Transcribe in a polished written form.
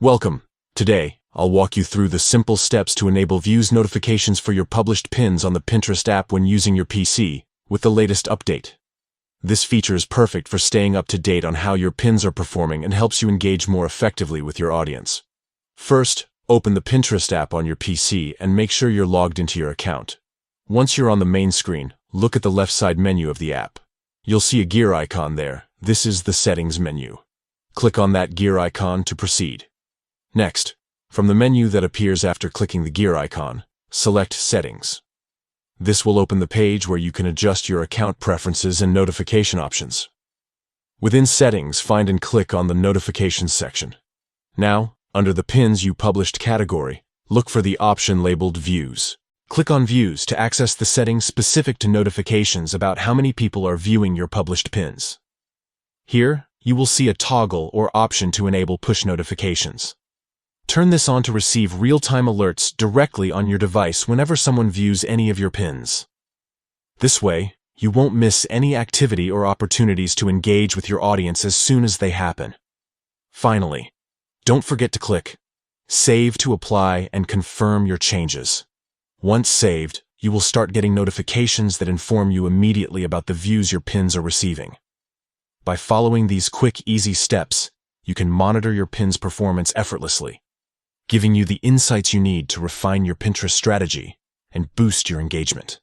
Welcome. Today, I'll walk you through the simple steps to enable views notifications for your published pins on the Pinterest app when using your PC with the latest update. This feature is perfect for staying up to date on how your pins are performing and helps you engage more effectively with your audience. First, open the Pinterest app on your PC and make sure you're logged into your account. Once you're on the main screen, look at the left side menu of the app. You'll see a gear icon there. This is the settings menu. Click on that gear icon to proceed. Next, from the menu that appears after clicking the gear icon, select Settings. This will open the page where you can adjust your account preferences and notification options. Within Settings, find and click on the Notifications section. Now, under the Pins You Published category, look for the option labeled Views. Click on Views to access the settings specific to notifications about how many people are viewing your published pins. Here, you will see a toggle or option to enable push notifications. Turn this on to receive real-time alerts directly on your device whenever someone views any of your pins. This way, you won't miss any activity or opportunities to engage with your audience as soon as they happen. Finally, don't forget to click Save to apply and confirm your changes. Once saved, you will start getting notifications that inform you immediately about the views your pins are receiving. By following these quick, easy steps, you can monitor your pins' performance effortlessly, giving you the insights you need to refine your Pinterest strategy and boost your engagement.